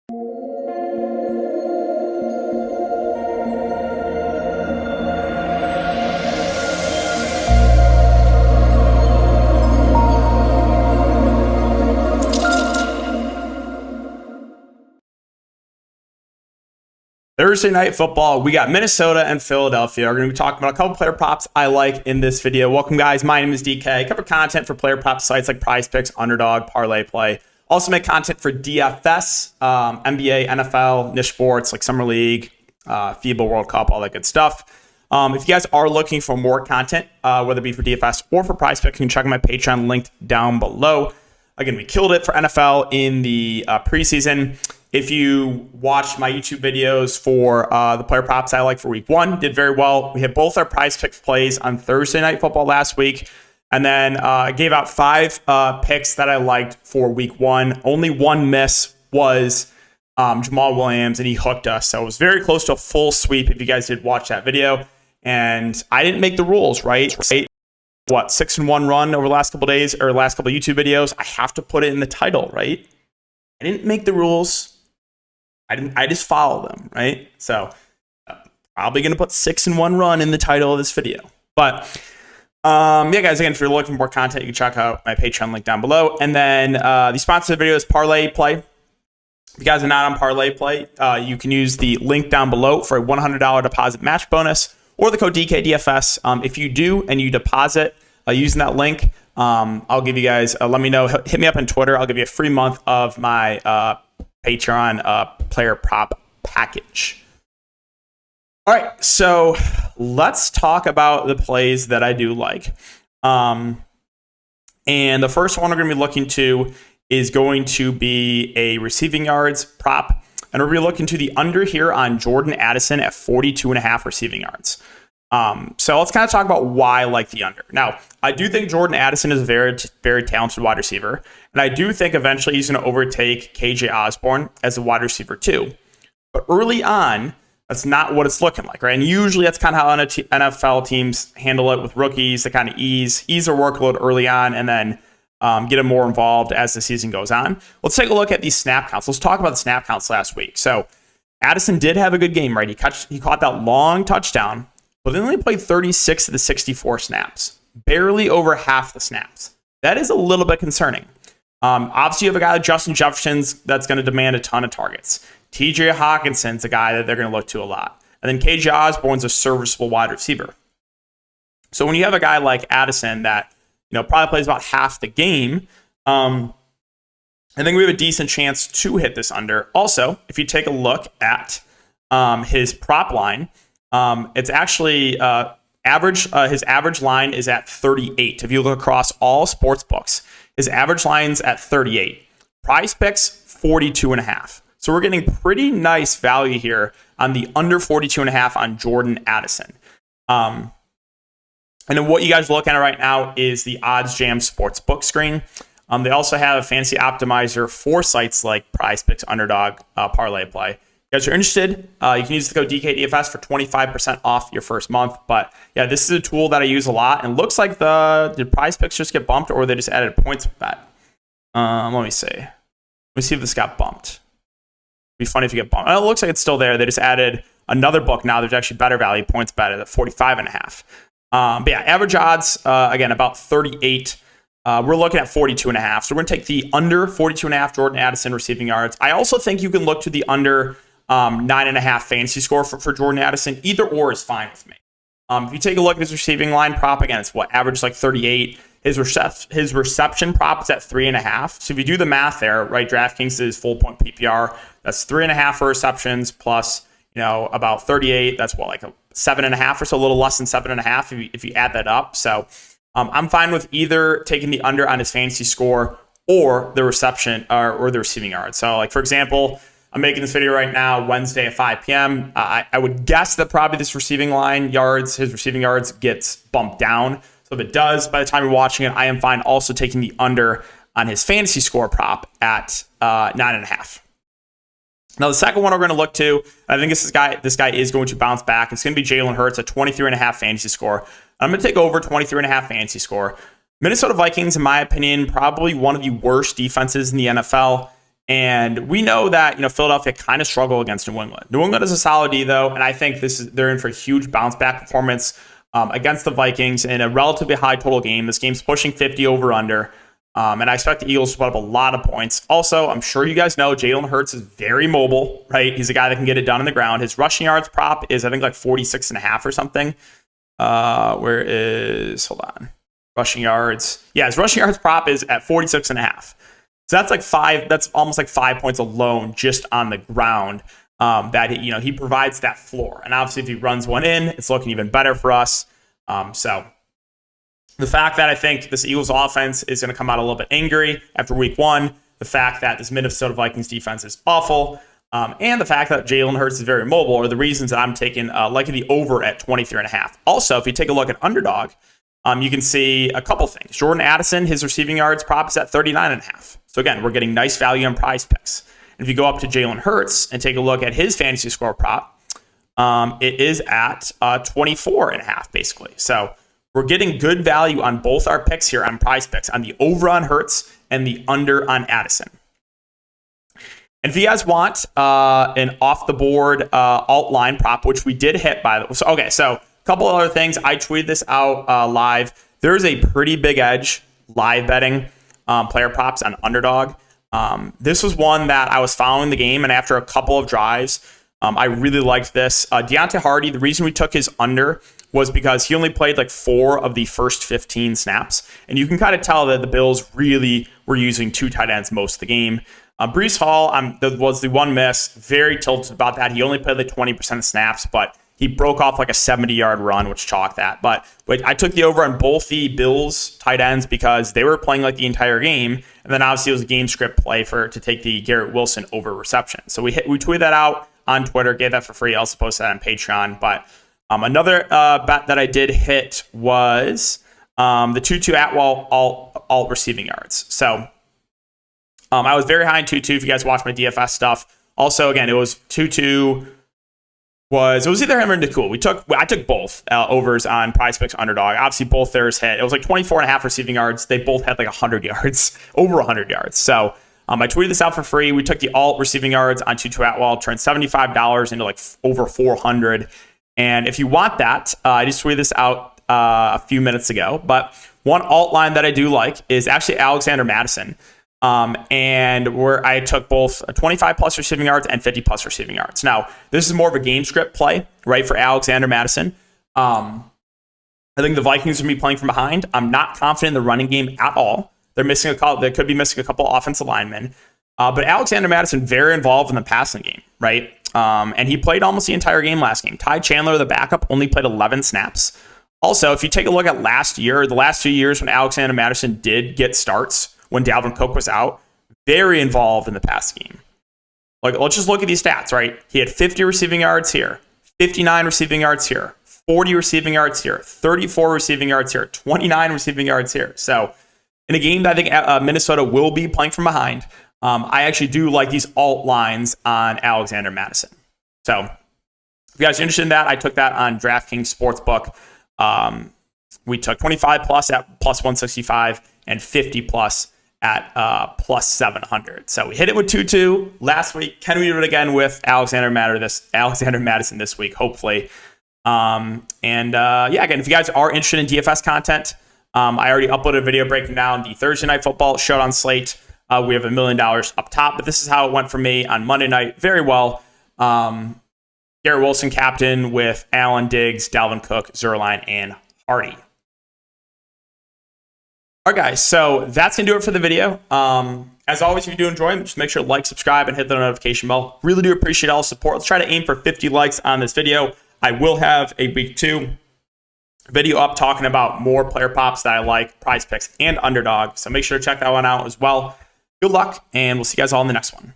Thursday night football, we got Minnesota and Philadelphia. We're going to be talking about a couple player props I like in this video. Welcome, guys. My name is DK. I cover content for player prop sites like Prizepicks, Underdog, Parlay Play. Also make content for DFS, NBA, NFL, niche sports like Summer League, FIBA World Cup, all that good stuff. If you guys are looking for more content, whether it be for DFS or for Prizepicks, you can check out my Patreon linked down below. Again, we killed it for NFL in the preseason. If you watched my YouTube videos for the player props I like for week one, did very well. We hit both our Prizepicks plays on Thursday night football last week. And then I gave out 5 picks that I liked for week one. Only one miss was Jamal Williams, and he hooked us. So it was very close to a full sweep if you guys did watch that video. And I didn't make the rules, right? What, 6-1 run over the last couple days or last couple YouTube videos? I have to put it in the title, right? I didn't make the rules. I just follow them, right? So probably going to put 6-1 run in the title of this video. But yeah, guys, again, if you're looking for more content, you can check out my Patreon link down below. And then the sponsor of the video is Parlay Play. If you guys are not on Parlay Play, you can use the link down below for a $100 deposit match bonus or the code DKDFS. If you do and you deposit using that link, I'll give you guys, let me know, hit me up on Twitter. I'll give you a free month of my Patreon player prop package. All right, so let's talk about the plays that I do like. And the first one we're going to be looking to is going to be a receiving yards prop. And we're going to be looking to the under here on Jordan Addison at 42.5 receiving yards. So let's kind of talk about why I like the under. Now, I do think Jordan Addison is a very, very talented wide receiver. And I do think eventually he's going to overtake KJ Osborne as a wide receiver too. But early on, that's not what it's looking like, right? And usually that's kind of how NFL teams handle it with rookies. They kind of ease their workload early on and then get them more involved as the season goes on. Let's take a look at these snap counts. Let's talk about the snap counts last week. So Addison did have a good game, right? He caught that long touchdown, but they only played 36 of the 64 snaps, barely over half the snaps. That is a little bit concerning. Obviously, you have a guy like Justin Jefferson's that's going to demand a ton of targets. TJ Hawkinson's a guy that they're going to look to a lot. And then KJ Osborne's a serviceable wide receiver. So when you have a guy like Addison that probably plays about half the game, I think we have a decent chance to hit this under. Also, if you take a look at his prop line, it's actually average. His average line is at 38. If you look across all sports books, his average line's at 38. Prizepicks 42.5. So we're getting pretty nice value here on the under 42.5 on Jordan Addison. And then what you guys are looking at right now is the Odds Jam Sportsbook screen. They also have a fancy optimizer for sites like Prizepicks, Underdog, Parlay Play. If you guys are interested, you can use the code DKDFS for 25% off your first month. But yeah, this is a tool that I use a lot. And it looks like did Prizepicks just get bumped or they just added a points bet? Let me see. Let me see if this got bumped. It'd be funny if you get bumped. Oh, it looks like it's still there. They just added another book now. There's actually better value, points bet at 45.5. But yeah, average odds, again, about 38. We're looking at 42.5. So we're going to take the under 42.5 Jordan Addison receiving yards. I also think you can look to the under 9.5 fantasy score for Jordan Addison. Either or is fine with me. If you take a look at his receiving line prop, again, it's average like 38. His reception prop is at 3.5. So if you do the math there, right, DraftKings is full point PPR. That's 3.5 for receptions plus, about 38. That's like a 7.5 or so, a little less than 7.5 if you add that up. So I'm fine with either taking the under on his fantasy score or the reception or the receiving yards. So like, for example, I'm making this video right now, Wednesday at 5 p.m. I would guess that probably this receiving line yards, his receiving yards gets bumped down. So if it does, by the time you're watching it, I am fine also taking the under on his fantasy score prop at 9.5. Now, the second one we're going to look to, I think this guy is going to bounce back. It's going to be Jalen Hurts at 23.5 fantasy score. I'm going to take over 23.5 fantasy score. Minnesota Vikings, in my opinion, probably one of the worst defenses in the NFL. And we know that, Philadelphia kind of struggle against New England. New England is a solid D, though, and I think they're in for a huge bounce back performance against the Vikings in a relatively high total game. This game's pushing 50 over under. And I expect the Eagles to put up a lot of points. Also, I'm sure you guys know Jalen Hurts is very mobile, right? He's a guy that can get it done on the ground. His rushing yards prop is, I think, like 46.5 or something. Hold on. Rushing yards. Yeah, his rushing yards prop is at 46.5. So that's almost like 5 points alone just on the ground. That he provides that floor. And obviously, if he runs one in, it's looking even better for us. So the fact that I think this Eagles offense is going to come out a little bit angry after week one, the fact that this Minnesota Vikings defense is awful, and the fact that Jalen Hurts is very mobile are the reasons that I'm taking liking the over at 23.5. Also, if you take a look at underdog, you can see a couple things. Jordan Addison, his receiving yards prop is at 39.5. So again, we're getting nice value on Prizepicks. And if you go up to Jalen Hurts and take a look at his fantasy score prop, it is at 24.5, basically. So we're getting good value on both our picks here on Prizepicks, on the over on Hurts and the under on Addison. And if you guys want an off-the-board alt line prop, which we did hit by the way. So a couple other things. I tweeted this out live. There's a pretty big edge live betting player props on underdog. This was one that I was following the game, and after a couple of drives, I really liked this. Deontay Hardy, the reason we took his under was because he only played like 4 of the first 15 snaps. And you can kind of tell that the Bills really were using 2 tight ends most of the game. Breece Hall was the one miss. Very tilted about that. He only played like 20% of snaps, but he broke off like a 70-yard run, which chalked that. But I took the over on both the Bills tight ends because they were playing like the entire game. And then obviously it was a game script play to take the Garrett Wilson over reception. So we tweeted that out on Twitter, gave that for free. I also posted that on Patreon. But another bet that I did hit was the Tutu Atwell alt receiving yards. So I was very high in Tutu if you guys watch my DFS stuff. Also, again, it was Tutu. It was either him or Nakul. I took both overs on Prizepicks underdog. Obviously, both theirs hit. It was like 24.5 receiving yards. They both had like 100 yards, over 100 yards. So I tweeted this out for free. We took the alt receiving yards on Tutu Atwell, turned $75 into like over 400. And if you want that, I just tweeted this out a few minutes ago. But one alt line that I do like is actually Alexander Mattison. And where I took both 25 plus receiving yards and 50 plus receiving yards. Now, this is more of a game script play, right, for Alexander Mattison. I think the Vikings will be playing from behind. I'm not confident in the running game at all. They could be missing a couple offensive linemen. But Alexander Mattison, very involved in the passing game, right? And he played almost the entire game last game. Ty Chandler, the backup, only played 11 snaps. Also, if you take a look at the last 2 years when Alexander Mattison did get starts, when Dalvin Cook was out, very involved in the pass game. Like, let's just look at these stats, right? He had 50 receiving yards here, 59 receiving yards here, 40 receiving yards here, 34 receiving yards here, 29 receiving yards here. So in a game that I think Minnesota will be playing from behind, I actually do like these alt lines on Alexander Mattison. So if you guys are interested in that, I took that on DraftKings Sportsbook. We took 25 plus at plus 165 and 50 plus at plus 700. So we hit it with Tutu last week. Can we do it again with Alexander Mattison this week, hopefully? Again, if you guys are interested in DFS content, I already uploaded a video breaking down the Thursday Night Football Showdown slate. We have $1 million up top, but this is how it went for me on Monday night. Very well. Garrett Wilson captain with Allen, Diggs, Dalvin Cook, Zerline, and Hardy. All right, guys, so that's going to do it for the video. As always, if you do enjoy them, just make sure to like, subscribe, and hit the notification bell. Really do appreciate all the support. Let's try to aim for 50 likes on this video. I will have a week 2 video up talking about more player props that I like, Prizepicks, and underdog. So make sure to check that one out as well. Good luck, and we'll see you guys all in the next one.